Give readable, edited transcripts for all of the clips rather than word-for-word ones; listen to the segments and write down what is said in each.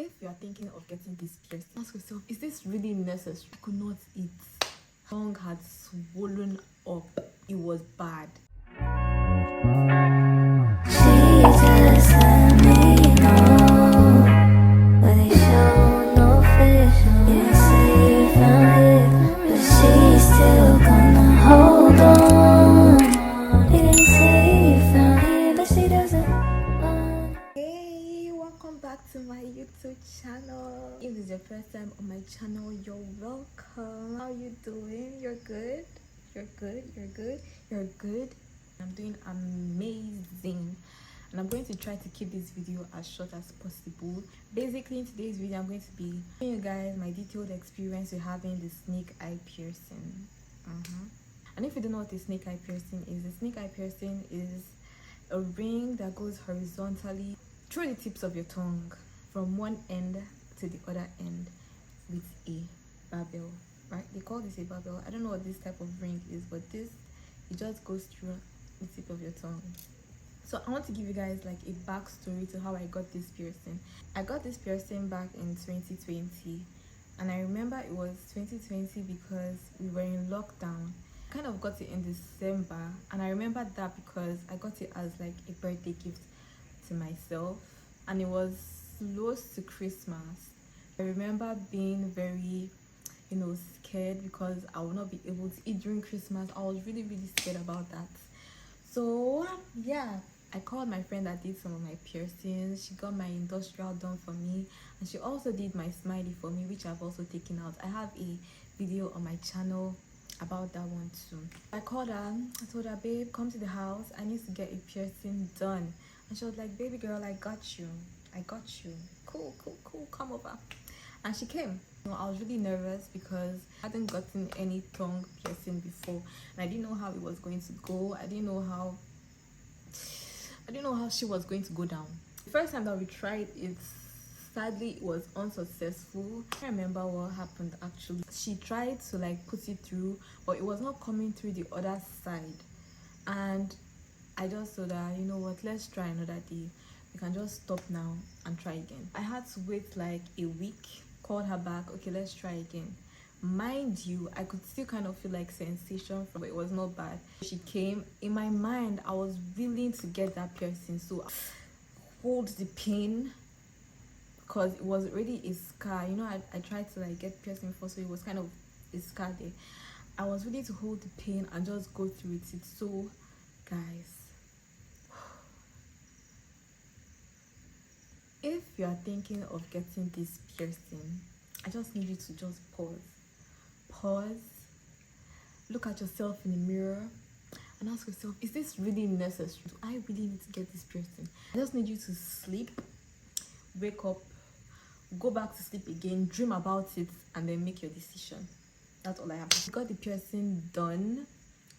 If you are thinking of getting this piercing, ask yourself, is this really necessary? I could not eat. Tongue had swollen up. It was bad. To my YouTube channel. If this is your first time on my channel, you're welcome. How you doing? You're good? You're good? You're good? You're good? I'm doing amazing, and I'm going to try to keep this video as short as possible. Basically, in today's video, I'm going to be showing you guys my detailed experience with having the snake eye piercing. And if you don't know what a snake eye piercing is, a snake eye piercing is a ring that goes horizontally through the tips of your tongue from one end to the other end with a barbell, right? They call this a barbell. I don't know what this type of ring is, but it just goes through the tip of your tongue. So I want to give you guys like a backstory to how I got this piercing. I got this piercing back in 2020, and I remember it was 2020 because we were in lockdown. I kind of got it in December, and I remember that because I got it as like a birthday gift to myself, and it was close to Christmas. I remember being very scared because I would not be able to eat during Christmas. I was really scared about that. So yeah, I called my friend that did some of my piercings. She got my industrial done for me, and she also did my smiley for me, which I've also taken out. I have a video on my channel about that one too. I called her. I told her, babe, come to the house, I need to get a piercing done. And she was like, baby girl, I got you. Cool, come over. And she came. I was really nervous because I hadn't gotten any tongue piercing before, and I didn't know how it was going to go. I didn't know how she was going to go down. The first time that we tried it, sadly it was unsuccessful. I can't remember what happened actually. She tried to like put it through, but it was not coming through the other side, and I just told her, you know what, let's try another day. We can just stop now and try again. I had to wait like a week. Called her back. Okay, let's try again. Mind you, I could still kind of feel like sensation, but it was not bad. She came. In my mind, I was willing to get that piercing, so I hold the pain because it was already a scar. I tried to like get piercing before, so it was kind of a scar there. I was ready to hold the pain and just go through it. So guys, if you are thinking of getting this piercing, I just need you to just pause, look at yourself in the mirror and ask yourself, is this really necessary? Do I really need to get this piercing? I just need you to sleep, wake up, go back to sleep again, dream about it, and then make your decision. That's all I have. I got the piercing done.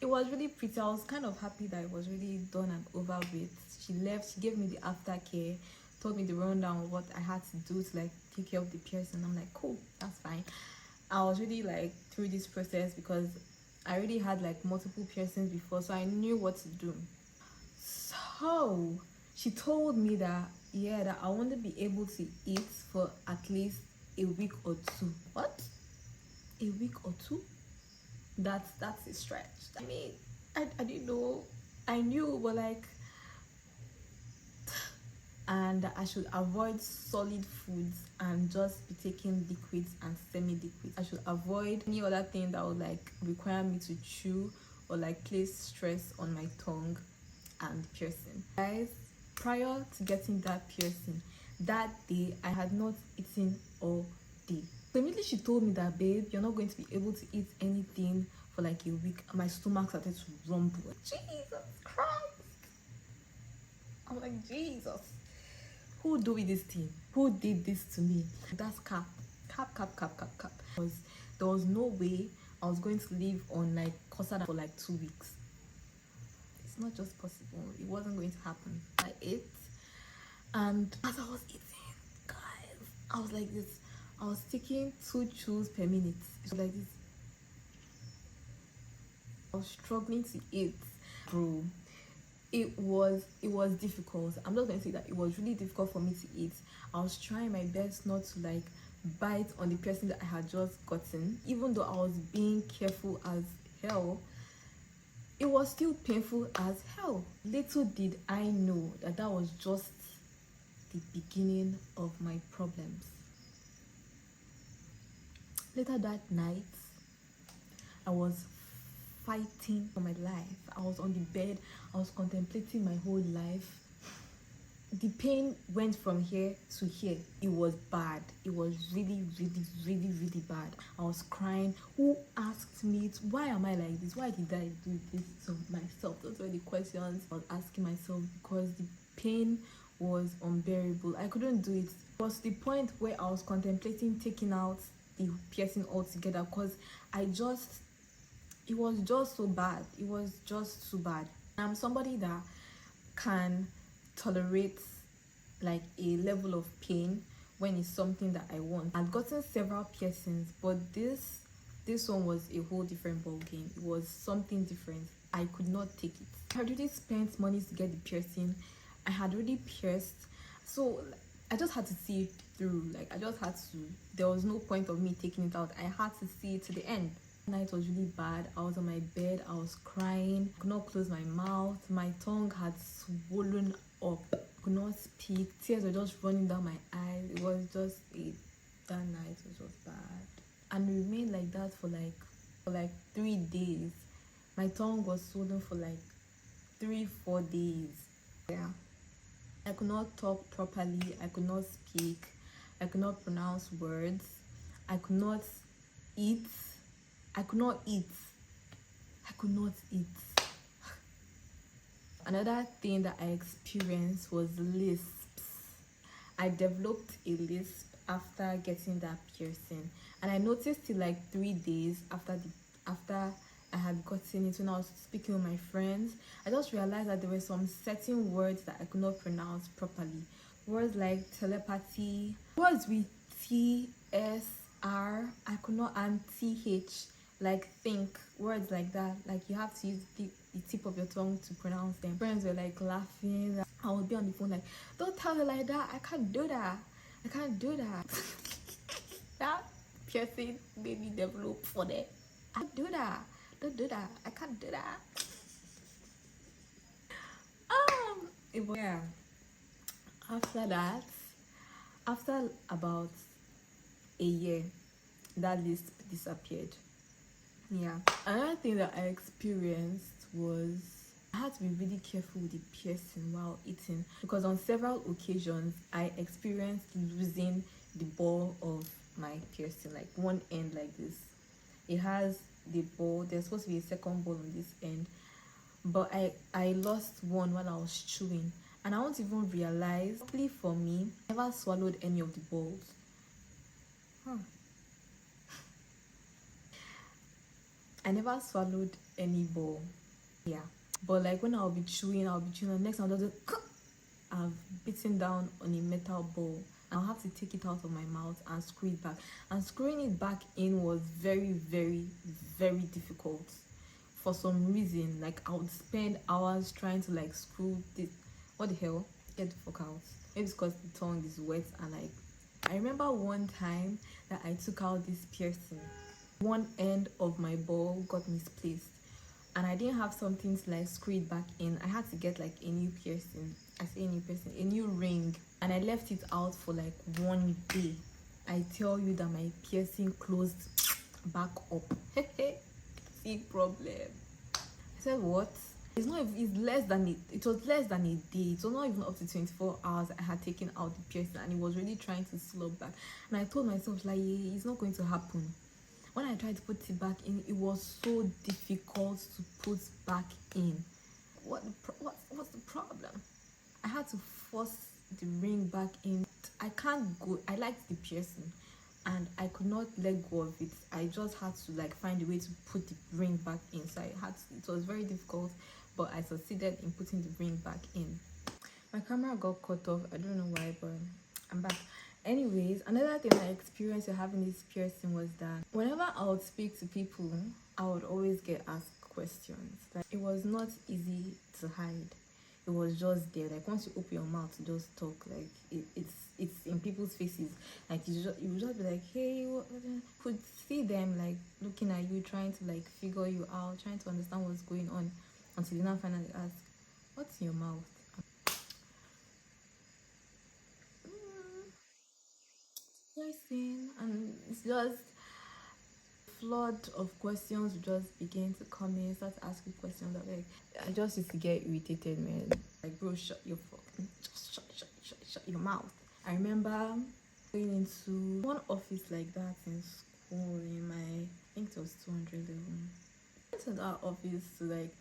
It was really pretty. I was kind of happy that it was really done and over with. She left. She gave me the aftercare, told me the rundown of what I had to do to like take care of the piercing. I'm like, cool, that's fine. I was really like through this process because I already had like multiple piercings before, so I knew what to do. So she told me that that I want to be able to eat for at least a week or two. What? A week or two? That's a stretch. I mean, I didn't know. I knew, but like, and I should avoid solid foods and just be taking liquids and semi-liquids. I should avoid any other thing that would like require me to chew or like place stress on my tongue and piercing. Guys, prior to getting that piercing, that day I had not eaten all day. So immediately she told me that, babe, you're not going to be able to eat anything for like a week. My stomach started to rumble. Jesus Christ! I'm like, Jesus, who do this thing? Who did this to me? That's cap. Because there was no way I was going to live on like custard for like 2 weeks. It's not just possible. It wasn't going to happen. I ate, and as I was eating, guys, I was like this. I was taking 2 chews per minute. It was like this. I was struggling to eat, bro. It was difficult. I'm not going to say that it was really difficult for me to eat. I was trying my best not to like bite on the piercing that I had just gotten. Even though I was being careful as hell, it was still painful as hell. Little did I know that that was just the beginning of my problems. Later that night, I was fighting for my life. I was on the bed, I was contemplating my whole life. The pain went from here to here. It was bad. It was really, really, really, really bad. I was crying. Who asked me? Why am I like this? Why did I do this to myself? Those were the questions I was asking myself, because the pain was unbearable. I couldn't do it. It was the point where I was contemplating taking out the piercing altogether, because it was just so bad. It was just so bad. I'm somebody that can tolerate like a level of pain when it's something that I want. I've gotten several piercings, but this one was a whole different ball game. It was something different. I could not take it. I had already spent money to get the piercing. I had already pierced, so I just had to see it through. Like, I just had to. There was no point of me taking it out. I had to see it to the end. Night was really bad. I was on my bed, I was crying, I could not close my mouth, my tongue had swollen up, I could not speak, tears were just running down my eyes. It was just that night was just bad, and it remained like that for like 3 days. My tongue was swollen for like 3-4 days. Yeah, I could not talk properly, I could not speak, I could not pronounce words, I could not eat. I could not eat. Another thing that I experienced was lisps. I developed a lisp after getting that piercing, and I noticed it like 3 days after I had gotten it. When I was speaking with my friends, I just realized that there were some certain words that I could not pronounce properly. Words like telepathy, words with T, S, R, I could not, and TH. Like think, words like that, like you have to use the tip of your tongue to pronounce them. Friends were like laughing. I would be on the phone like, don't tell her like that, I can't do that, that piercing made me develop for that. I can't do that, don't do that, I can't do that. It was, yeah. After that, after about a year, that list disappeared. Yeah, another thing that I experienced was I had to be really careful with the piercing while eating, because on several occasions I experienced losing the ball of my piercing, like one end like this. It has the ball, there's supposed to be a second ball on this end, but I lost one while I was chewing, and I won't even realize. Luckily for me, I never swallowed any of the balls. I never swallowed any ball. Yeah, but like when I'll be chewing, the next time I've bitten down on a metal ball. I'll have to take it out of my mouth and screw it back. And screwing it back in was very, very, very difficult. For some reason, like I would spend hours trying to like screw this. What the hell? Get the fuck out. Maybe it's because the tongue is wet, and like I remember one time that I took out this piercing. One end of my ball got misplaced, and I didn't have something to like screw it back in. I had to get like a new piercing. A new ring, and I left it out for like 1 day. I tell you that my piercing closed back up. See problem. I said, what? It's less than it. It was less than a day. It was not even up to 24 hours I had taken out the piercing, and it was really trying to slop back. And I told myself, like, yeah, it's not going to happen. When I tried to put it back in, it was so difficult to put back in. What's the problem? I had to force the ring back in. I can't go. I liked the piercing, and I could not let go of it. I just had to like find a way to put the ring back in. So it was very difficult, but I succeeded in putting the ring back in. My camera got cut off. I don't know why, but I'm back. Anyways, another thing I experienced with having this piercing was that whenever I would speak to people, I would always get asked questions. Like, it was not easy to hide. It was just there. Like once you open your mouth to just talk, like it's in people's faces. Like you would just be like, hey, what? Could see them like looking at you, trying to like figure you out, trying to understand what's going on, until you now finally ask, what's in your mouth? Person, and it's just flood of questions just begin to come in, start asking questions that like I just used to get irritated, man. Like, bro, shut your fucking shut your mouth. I remember going into one office like that in school in my, I think it was 200 level. I went to that office to like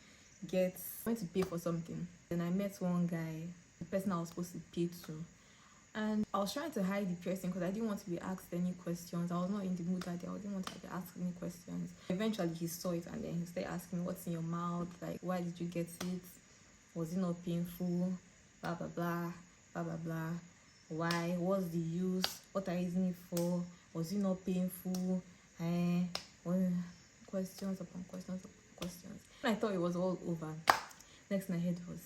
I went to pay for something. Then I met one guy, the person I was supposed to pay to. And I was trying to hide the piercing because I didn't want to be asked any questions. I was not in the mood that day. I didn't want to be asked any questions. Eventually, he saw it and then he started asking me, what's in your mouth? Like, why did you get it? Was it not painful? Blah, blah, blah, blah, blah, blah. Why? What's the use? What are you using it for? Was it not painful? Questions upon questions upon questions. And I thought it was all over. Next thing I heard was,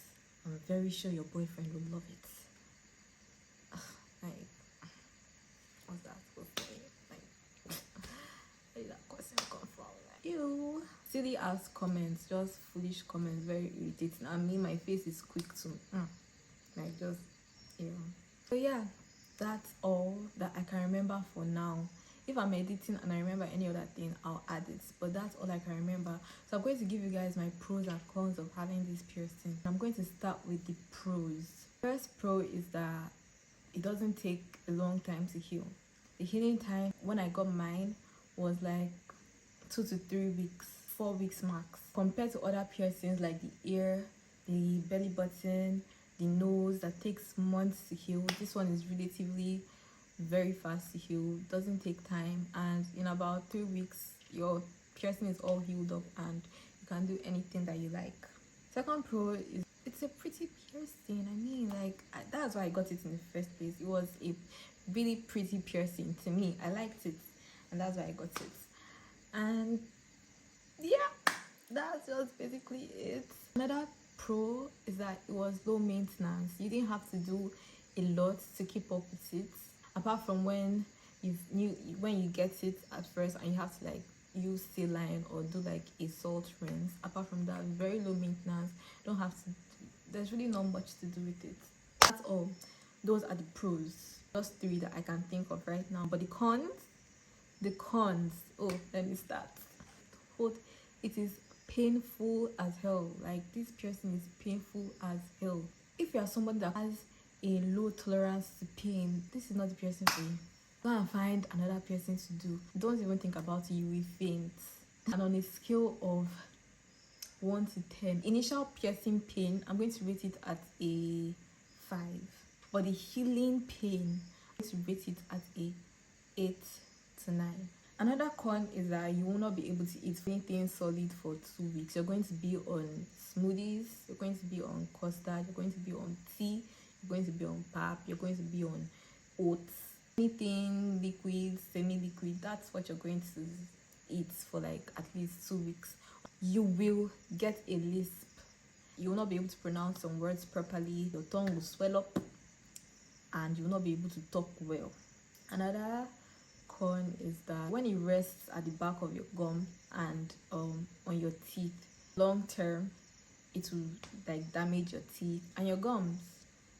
I'm very sure your boyfriend will love it. Like, what's that supposed to mean? Like, where did that question come from? Like, ew. Silly ass comments, just foolish comments, very irritating. I mean, my face is quick to, like, just, So yeah, that's all that I can remember for now. If I'm editing and I remember any other thing, I'll add it. But that's all I can remember. So I'm going to give you guys my pros and cons of having this piercing. I'm going to start with the pros. First pro is that it doesn't take a long time to heal. The healing time when I got mine was like 2 to 3 weeks, 4 weeks max. Compared to other piercings like the ear, the belly button, the nose that takes months to heal, this one is relatively very fast to heal, doesn't take time, and in about 3 weeks your piercing is all healed up and you can do anything that you like. Second pro is it's a pretty piercing. I mean, like, that's why I got it in the first place. It was a really pretty piercing to me. I liked it, and that's why I got it. And yeah, that's just basically it. Another pro is that it was low maintenance. You didn't have to do a lot to keep up with it, apart from when you get it at first and you have to like use saline or do like a salt rinse. Apart from that, very low maintenance. Don't have to, there's really not much to do with it. That's all. Those are the pros, just 3 that I can think of right now. But the cons, oh, let me start. It is painful as hell. Like, this piercing is painful as hell. If you are somebody that has a low tolerance to pain, this is not the piercing for you. Go and find another piercing to do. Don't even think about it, you will faint. And on a scale of 1 to 10, initial piercing pain, I'm going to rate it at a 5. But the healing pain, I'm going to rate it at a 8 to 9. Another con is that you will not be able to eat anything solid for 2 weeks. You're going to be on smoothies, you're going to be on custard, you're going to be on tea, you're going to be on pap, you're going to be on oats. Anything liquid, semi-liquid, that's what you're going to eat for like at least 2 weeks. You will get a lisp. You will not be able to pronounce some words properly. Your tongue will swell up and you will not be able to talk well. Another con is that when it rests at the back of your gum and on your teeth, long term it will like damage your teeth and your gums.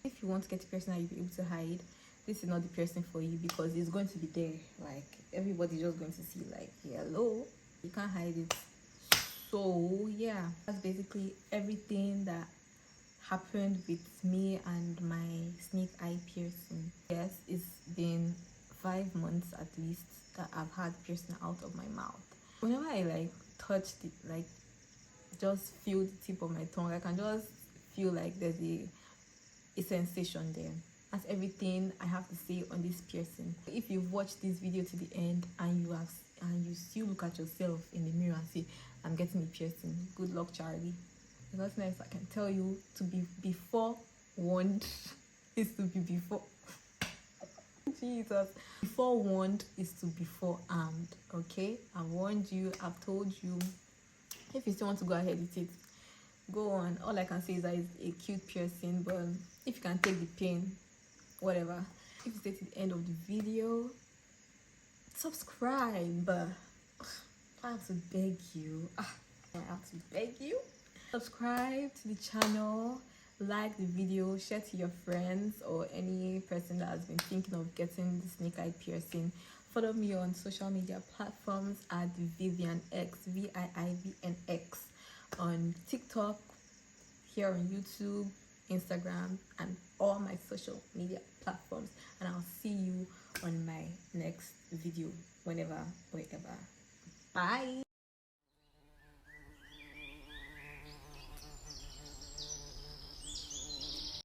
If you want to get a piercing that you'll be able to hide, this is not the piercing for you, because it's going to be there. Like, everybody's just going to see like, hello, you can't hide it. So yeah, that's basically everything that happened with me and my snake eye piercing. Yes, it's been 5 months at least that I've had piercing out of my mouth. Whenever I like touch it, like just feel the tip of my tongue, I can just feel like there's a sensation there. That's everything I have to say on this piercing. If you've watched this video to the end and you still look at yourself in the mirror and say, I'm getting a piercing, good luck, Charlie. The nothing else I can tell you. To be before warned is to be before Jesus. Before warned is to be forearmed. Okay, I've warned you, I've told you. If you still want to go ahead with it, go on. All I can say is that it's a cute piercing, but if you can take the pain, whatever. If you stay to the end of the video, subscribe. I have to beg you. I have to beg you. Subscribe to the channel, like the video, share to your friends or any person that has been thinking of getting the snake eye piercing. Follow me on social media platforms at VivianX, VIIVNX, on TikTok, here on YouTube, Instagram, and all my social media platforms. And I'll see you on my next video, whenever, wherever. Bye.